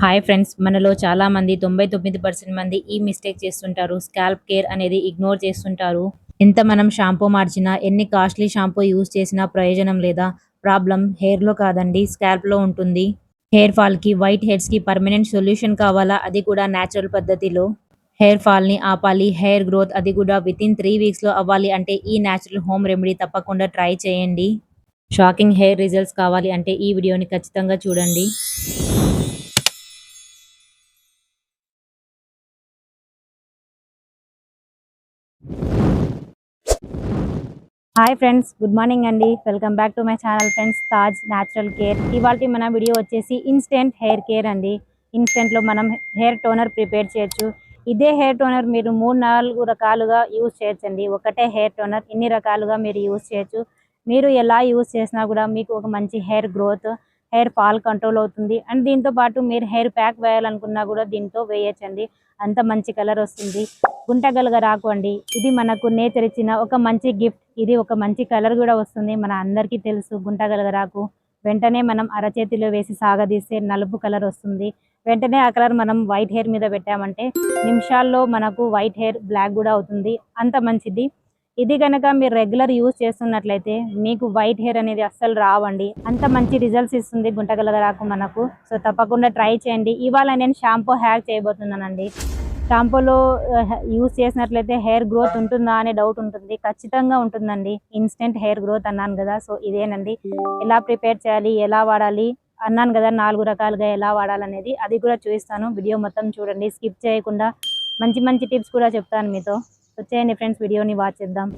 Hi friends, మనలో చాలా మంది 99% మంది ఈ మిస్టేక్ చేస్తుంటారు. స్కాల్ప్ కేర్ అనేది ఇగ్నోర్ చేస్తుంటారు. ఎంత మనం షాంపూ మార్చినా, ఎన్ని కాస్ట్లీ షాంపూ యూజ్ చేసినా ప్రయోజనం లేదా? ప్రాబ్లం హెయిర్‌లో కాదండి, స్కాల్ప్‌లో ఉంటుంది. హెయిర్ ఫాల్‌కి, వైట్ హెయిర్స్‌కి పర్మనెంట్ సొల్యూషన్ కావాలా? అది కూడా న్యాచురల్ పద్ధతిలో. హెయిర్ ఫాల్‌ని ఆపాలి, హెయిర్ గ్రోత్ అది కూడా వితిన్ 3 వీక్స్‌లో అవ్వాలి అంటే ఈ న్యాచురల్ హోమ్ రెమెడీ తప్పకుండా ట్రై చేయండి. షాకింగ్ హెయిర్ రిజల్ట్స్ కావాలి అంటే ఈ వీడియోని ఖచ్చితంగా చూడండి. హాయ్ ఫ్రెండ్స్, గుడ్ మార్నింగ్ అండి. Welcome back to my channel friends, Taj natural care. ఇవాల్టి మన వీడియో వచ్చేసి ఇన్స్టెంట్ హెయిర్ కేర్ అండి. ఇన్స్టెంట్లో మనం హెయిర్ టోనర్ ప్రిపేర్ చేయొచ్చు. ఇదే హెయిర్ టోనర్ మీరు 3-4 రకాలుగా యూజ్ చేయొచ్చండి. ఒకటే హెయిర్ టోనర్ ఇన్ని రకాలుగా మీరు యూజ్ చేయొచ్చు. మీరు ఎలా యూజ్ చేసినా కూడా మీకు ఒక మంచి hair growth, hair fall control అవుతుంది. అండ్ దీంతో పాటు మీరు హెయిర్ ప్యాక్ వేయాలనుకున్నా కూడా దీంతో వేయచ్చండి. అంత మంచి కలర్ వస్తుంది. గుంటగలగరాకు అండి, ఇది మనకు నేచర్ ఇచ్చిన ఒక మంచి గిఫ్ట్. ఇది ఒక మంచి కలర్ కూడా వస్తుంది. మన అందరికీ తెలుసు గుంటగలగరాకు వెంటనే మనం అరచేతిలో వేసి సాగదీస్తే నలుపు కలర్ వస్తుంది. వెంటనే ఆ కలర్ మనం వైట్ హెయిర్ మీద పెట్టామంటే నిమిషాల్లో మనకు వైట్ హెయిర్ బ్లాక్ కూడా అవుతుంది. అంత మంచిది. ఇది కనుక మీరు రెగ్యులర్ యూజ్ చేస్తున్నట్లయితే మీకు వైట్ హెయిర్ అనేది అస్సలు రావండి. అంత మంచి రిజల్ట్స్ ఇస్తుంది గుంటగలగరాకు మనకు. సో తప్పకుండా ట్రై చేయండి. ఇవాళ నేను షాంపూ హ్యాక్ చేయబోతున్నానండి. షాంపూలో యూజ్ చేసినట్లయితే హెయిర్ గ్రోత్ ఉంటుందా అనే డౌట్ ఉంటుంది. ఖచ్చితంగా ఉంటుందండి. ఇన్స్టెంట్ హెయిర్ గ్రోత్ అన్నాను కదా, సో ఇదేనండి. ఎలా ప్రిపేర్ చేయాలి, ఎలా వాడాలి అన్నాను కదా, 4 రకాలుగా ఎలా వాడాలనేది అది కూడా చూపిస్తాను. వీడియో మొత్తం చూడండి, స్కిప్ చేయకుండా. మంచి మంచి టిప్స్ కూడా చెప్తాను మీతో. వచ్చేయండి ఫ్రెండ్స్, వీడియోని వాచ్ చేద్దాం.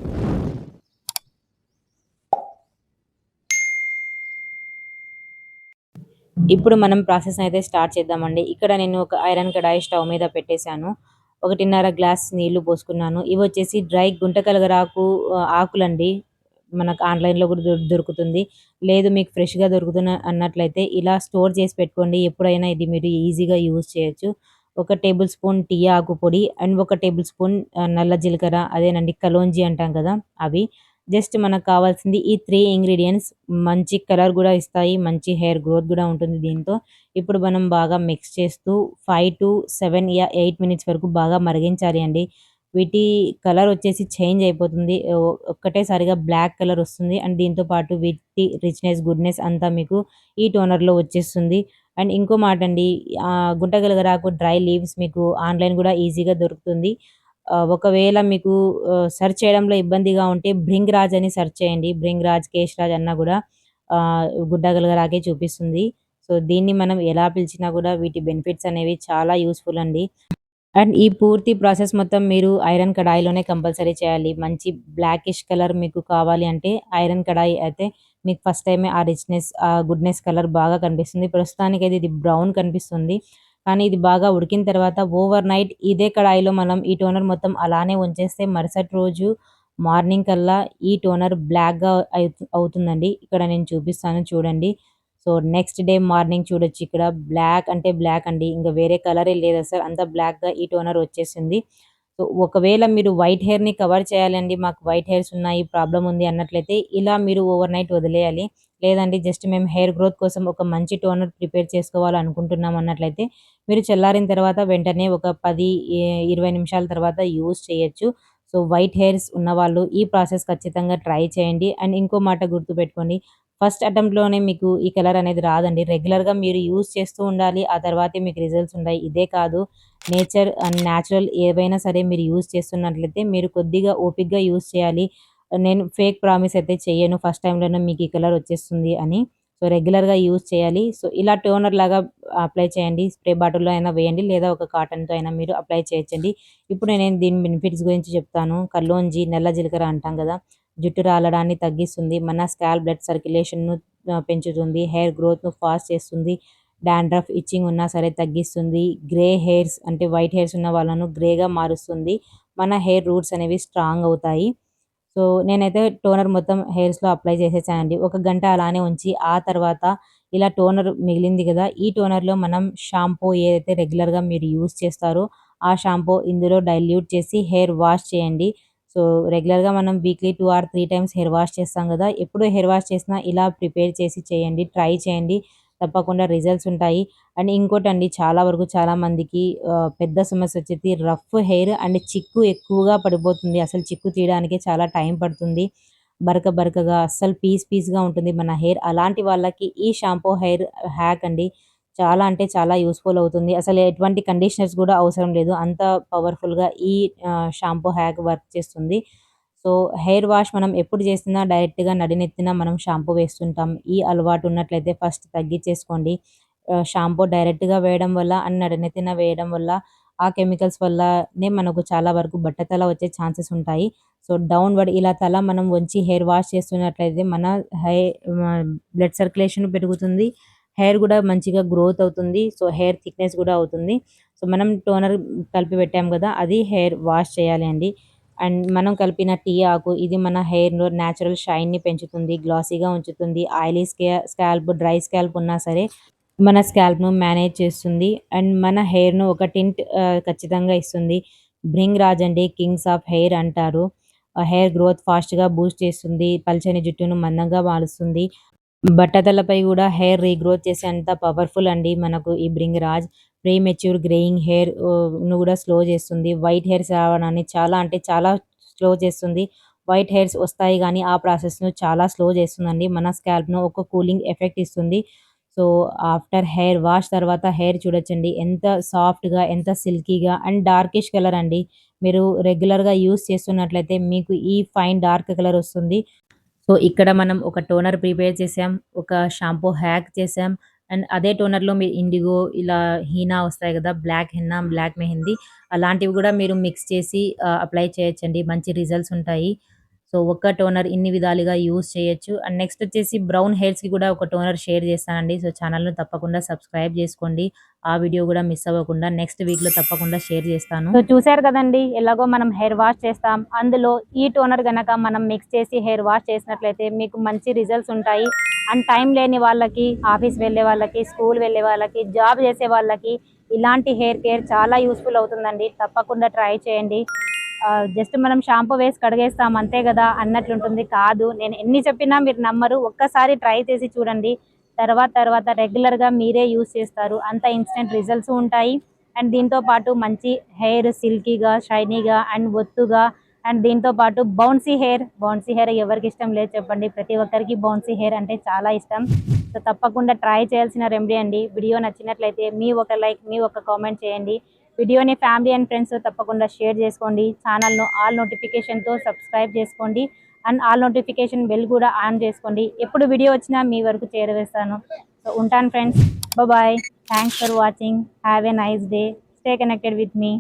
ఇప్పుడు మనం ప్రాసెస్ అయితే స్టార్ట్ చేద్దామండి. ఇక్కడ నేను ఒక ఐరన్ కడాయి స్టవ్ మీద పెట్టేశాను. 1.5 గ్లాస్ నీళ్లు పోసుకున్నాను. ఇవి వచ్చేసి డ్రై గుంటకలగరాకు ఆకులండి. మనకు ఆన్లైన్లో కూడా దొరుకుతుంది. లేదు మీకు ఫ్రెష్గా దొరుకుతున్న అన్నట్లయితే ఇలా స్టోర్ చేసి పెట్టుకోండి. ఎప్పుడైనా ఇది మీరు ఈజీగా యూజ్ చేయొచ్చు. 1 టేబుల్ స్పూన్ టీ ఆకు పొడి అండ్ 1 టేబుల్ స్పూన్ నల్ల జీలకర్ర, అదేనండి కలోంజీ అంటాం కదా అవి. జస్ట్ మనకు కావాల్సింది ఈ 3 ఇంగ్రీడియంట్స్. మంచి కలర్ కూడా ఇస్తాయి. మంచి హెయిర్ గ్రోత్ కూడా ఉంటుంది దీంతో. ఇప్పుడు మనం బాగా మిక్స్ చేస్తూ 5-7 8 మినిట్స్ వరకు బాగా మరిగించాలి అండి. వీటి కలర్ వచ్చేసి చేంజ్ అయిపోతుంది. ఒక్కటేసారిగా బ్లాక్ కలర్ వస్తుంది. అండ్ దీంతో పాటు వీటి రిచ్‌నెస్, గుడ్‌నెస్ అంతా మీకు ఈ టోనర్‌లో వచ్చేస్తుంది. అండ్ ఇంకో మాటండి, గుంటగలగరాకు డ్రై లీవ్స్ మీకు ఆన్‌లైన్ కూడా ఈజీగా దొరుకుతుంది. ఒకవేళ మీకు సెర్చ్ చేయడంలో ఇబ్బందిగా ఉంటే భృంగ్‌రాజ్ అని సెర్చ్ చేయండి. భృంగ్‌రాజ్, కేష్‌రాజ్ అన్నా గూడా గుడ్డగలగరాకే చూపిస్తుంది. సో, దీన్ని మనం ఎలా పిలిచినా గూడా వీటి బెనిఫిట్స్ అనేవి చాలా యూజ్‌ఫుల్ అండి. అండ్ ఈ పూర్తి ప్రాసెస్ మొత్తం మీరు ఐరన్ కడాయిలోనే కంపల్సరీ చేయాలి. మంచి బ్లాకిష్ కలర్ మీకు కావాలి అంటే ఐరన్ కడాయి అయితే మీకు ఫస్ట్ టైమే ఆ రిచ్‌నెస్, ఆ గుడ్‌నెస్ కలర్ బాగా కనిపిస్తుంది. ప్రస్తుతానికైతే ఇది బ్రౌన్ కనిపిస్తుంది. కానీ ఇది బాగా ఉడికిన తర్వాత ఓవర్ నైట్ ఇదే కడాయిలో మనం ఈ టోనర్ మొత్తం అలానే ఉంచేస్తే మరుసటి రోజు మార్నింగ్ కల్లా ఈ టోనర్ బ్లాక్‌గా అవుతుందండి. ఇక్కడ నేను చూపిస్తాను చూడండి. సో, నెక్స్ట్ డే మార్నింగ్ చూడొచ్చు ఇక్కడ బ్లాక్ అంటే బ్లాక్ అండి. ఇంక వేరే కలరే లేదసలు. అంత బ్లాక్‌గా ఈ టోనర్ వచ్చేసింది. సో, ఒకవేళ మీరు వైట్ హెయిర్‌ని కవర్ చేయాలండి, మాకు వైట్ హెయిర్స్ ఉన్నాయి, ప్రాబ్లమ్ ఉంది అన్నట్లయితే ఇలా మీరు ఓవర్ నైట్ వదిలేయాలి. లేదండి జస్ట్ మేము హెయిర్ గ్రోత్ కోసం ఒక మంచి టోనర్ ప్రిపేర్ చేసుకోవాలనుకుంటున్నాం అన్నట్లయితే మీరు చల్లారిన తర్వాత వెంటనే ఒక 20 నిమిషాల తర్వాత యూజ్ చేయొచ్చు. సో, వైట్ హెయిర్స్ ఉన్నవాళ్ళు ఈ ప్రాసెస్ ఖచ్చితంగా ట్రై చేయండి. అండ్ ఇంకో మాట గుర్తుపెట్టుకోండి, ఫస్ట్ అటెంప్ట్‌లోనే మీకు ఈ కలర్ అనేది రాదండి. రెగ్యులర్‌గా మీరు యూజ్ చేస్తూ ఉండాలి. ఆ తర్వాతే మీకు రిజల్ట్స్ ఉంటాయి. ఇదే కాదు, నేచర్ అండ్ న్యాచురల్ ఏవైనా సరే మీరు యూజ్ చేస్తున్నట్లయితే మీరు కొద్దిగా ఓపికగా యూజ్ చేయాలి. నేను ఫేక్ ప్రామిస్ అయితే చెయ్యను ఫస్ట్ టైమ్‌లోనే మీకు ఈ కలర్ వచ్చేస్తుంది అని. సో, రెగ్యులర్‌గా యూజ్ చేయాలి. సో, ఇలా టోనర్ లాగా అప్లై చేయండి. స్ప్రే బాటిల్‌లో అయినా వేయండి. లేదా ఒక కాటన్‌తో అయినా మీరు అప్లై చేయొచ్చండి. ఇప్పుడు నేను దీని బెనిఫిట్స్ గురించి చెప్తాను. కల్లోంజి, నల్ల జీలకర్ర అంటాం కదా, జుట్టు రాలడాన్ని తగ్గిస్తుంది. మన స్కాల్ప్ బ్లడ్ సర్క్యులేషన్‌ను పెంచుతుంది. హెయిర్ గ్రోత్‌ను ఫాస్ట్ చేస్తుంది. డాండ్రఫ్, ఇచ్చింగ్ ఉన్నా సరే తగ్గిస్తుంది. గ్రే హెయిర్స్ అంటే వైట్ హెయిర్స్ ఉన్న వాళ్ళను గ్రేగా మారుస్తుంది. మన హెయిర్ రూట్స్ అనేవి స్ట్రాంగ్ అవుతాయి. సో, నేనైతే టోనర్ మొత్తం హెయిర్స్‌లో అప్లై చేసేసానండి. ఒక గంట అలానే ఉంచి ఆ తర్వాత ఇలా టోనర్ మిగిలింది కదా, ఈ టోనర్‌లో మనం షాంపూ ఏదైతే రెగ్యులర్‌గా మీరు యూజ్ చేస్తారో ఆ షాంపూ ఇందులో డైల్యూట్ చేసి హెయిర్ వాష్ చేయండి. సో, రెగ్యులర్‌గా మనం weekly 2 or 3 times hair wash చేస్తాం కదా, ఎప్పుడు హెయిర్ వాష్ చేసినా ఇలా ప్రిపేర్ చేసి చేయండి. ట్రై చేయండి. తప్పకుండా రిజల్ట్స్ ఉంటాయి. అండ్ ఇంకోటండి, చాలా వరకు చాలా మందికి పెద్ద సమస్య వచ్చేసి రఫ్ హెయిర్ అండ్ చిక్కు ఎక్కువగా పడిపోతుంది. అసలు చిక్కు తీయడానికే చాలా టైం పడుతుంది. బరకగా అస్సలు పీస్‌గా ఉంటుంది మన హెయిర్. అలాంటి వాళ్ళకి ఈ షాంపూ హెయిర్ హ్యాక్ అండి చాలా అంటే చాలా యూజ్‌ఫుల్ అవుతుంది. అసలు ఎటువంటి కండిషనర్స్ గూడా అవసరం లేదు. అంత పవర్‌ఫుల్‌గా ఈ షాంపూ హ్యాక్ వర్క్ చేస్తుంది. సో, హెయిర్ వాష్ మనం ఎప్పుడు చేసినా డైరెక్ట్‌గా నడినెత్తిన మనం షాంపూ వేస్తుంటాం. ఈ అలవాటు ఉన్నట్లయితే ఫస్ట్ తగ్గించేసుకోండి. షాంపూ డైరెక్ట్‌గా వేయడం వల్ల అండ్ నడినెత్తిన వేయడం వల్ల ఆ కెమికల్స్ వల్లనే మనకు చాలా వరకు బట్టతల వచ్చే ఛాన్సెస్ ఉంటాయి. సో, డౌన్‌వర్డ్ ఇలా తల మనం వంచి హెయిర్ వాష్ చేస్తున్నట్లయితే మన హె బ్లడ్ సర్క్యులేషన్ పెరుగుతుంది. హెయిర్ గూడా మంచిగా గ్రోత్ అవుతుంది. సో, హెయిర్ థిక్‌నెస్ గూడా అవుతుంది. సో, మనం టోనర్ కలిపి పెట్టాం గదా! అది హెయిర్ వాష్ చేయాలి అండి. అండ్ మనం కలిపిన టీ ఆకు ఇది మన హెయిర్‌లో నేచురల్ షైన్‌ని పెంచుతుంది. గ్లాసీగా ఉంచుతుంది. ఆయిలీ స్కాల్ప్, డ్రై స్కాల్ప్ ఉన్నా సరే మన స్కాల్ప్‌ను మేనేజ్ చేస్తుంది. అండ్ మన హెయిర్‌ను ఒక టింట్ ఖచ్చితంగా ఇస్తుంది. బ్రింగ్ రాజ్ అండి కింగ్స్ ఆఫ్ హెయిర్ అంటారు. హెయిర్ గ్రోత్ ఫాస్ట్‌గా బూస్ట్ చేస్తుంది. పల్చని జుట్టును మందంగా మారుస్తుంది. బట్టతలపై గూడా హెయిర్ రీగ్రోత్ చేసేంత పవర్‌ఫుల్ అండి మనకు ఈ bring Raj. Premature greying hair ను గూడా స్లో చేస్తుంది. వైట్ హెయిర్స్ రావడాన్ని చాలా అంటే చాలా స్లో చేస్తుంది. వైట్ హెయిర్స్ వస్తాయి గానీ, ఆ ప్రాసెస్‌ను చాలా స్లో చేస్తుందండి. మన స్కాల్ప్‌ను ఒక కూలింగ్ ఎఫెక్ట్ ఇస్తుంది. సో, ఆఫ్టర్ హెయిర్ వాష్ తర్వాత హెయిర్ చూడొచ్చండి ఎంత సాఫ్ట్‌గా, ఎంత సిల్కీగా అండ్ డార్కిష్ కలర్ అండి. మీరు రెగ్యులర్‌గా యూజ్ చేస్తున్నట్లయితే మీకు ఈ ఫైన్ డార్క్ కలర్ వస్తుంది. సో, ఇక్కడ మనం ఒక టోనర్ ప్రిపేర్ చేసాం. ఒక షాంపూ హ్యాక్ చేసాం. అండ్ అదే టోనర్‌లో మీరు ఇండిగో ఇలా హీనా వస్తాయి గదా! బ్లాక్ హెన్నా, బ్లాక్ మెహందీ అలాంటివి గూడా మీరు మిక్స్ చేసి అప్లై చేయొచ్చండి. మంచి రిజల్ట్స్ ఉంటాయి. సో, ఒక్క టోనర్ ఇన్ని విధాలుగా యూజ్ చేయొచ్చు. అండ్ నెక్స్ట్ వచ్చేసి బ్రౌన్ హెయిర్స్‌కి గూడా ఒక టోనర్ షేర్ చేస్తానండి. సో, ఛానెల్‌ను తప్పకుండా సబ్స్క్రైబ్ జేసుకోండి. ఆ వీడియో గూడా మిస్ అవ్వకుండా నెక్స్ట్ వీక్‌లో తప్పకుండా షేర్ చేస్తాను. సో, చూసారు కదండీ! ఎలాగో మనం హెయిర్ వాష్ చేస్తాం. అందులో ఈ టోనర్ గనక మనం మిక్స్ చేసి హెయిర్ వాష్ చేసినట్లయితే మీకు మంచి రిజల్ట్స్ ఉంటాయి. అండ్ టైం లేని వాళ్ళకి, ఆఫీస్ వెళ్ళే వాళ్ళకి, స్కూల్ వెళ్ళే వాళ్ళకి, జాబ్ చేసే వాళ్ళకి ఇలాంటి హెయిర్ కేర్ చాలా యూజ్‌ఫుల్ అవుతుందండి. తప్పకుండా ట్రై చేయండి. జస్ట్ మనం షాంపూ వేసి కడిగేస్తాం అంతే గదా అన్నట్లుంటుంది. కాదు. నేను ఎన్ని చెప్పినా మీరు నమ్మరు. ఒక్కసారి ట్రై చేసి చూడండి. తర్వాత రెగ్యులర్‌గా మీరే యూజ్ చేస్తారు. అంత ఇన్‌స్టంట్ రిజల్ట్స్ ఉంటాయి. అండ్ దీంతో పాటు మంచి హెయిర్ సిల్కీగా, షైనీగా అండ్ ఒత్తుగా అండ్ దీంతో పాటు బౌన్సీ హెయిర్ ఎవరికి ఇష్టం లేదు చెప్పండి. ప్రతి ఒక్కరికి బౌన్సీ హెయిర్ అంటే చాలా ఇష్టం. సో, తప్పకుండా ట్రై చేయాల్సిన రెమెడీ అండి. వీడియో నచ్చినట్లయితే మీ ఒక లైక్, మీ ఒక కామెంట్ చేయండి. వీడియోని ఫ్యామిలీ అండ్ ఫ్రెండ్స్‌తో తప్పకుండా షేర్ చేసుకోండి. ఛానల్‌ను ఆల్ నోటిఫికేషన్‌తో సబ్స్క్రైబ్ చేసుకోండి. అండ్ ఆల్ నోటిఫికేషన్ బెల్ కూడా ఆన్ చేసుకోండి. ఎప్పుడు వీడియో వచ్చినా మీ వరకు చేరవేస్తాను. సో, ఉంటాను friends. Bye. Thanks for watching. Have a nice day. Stay connected with me.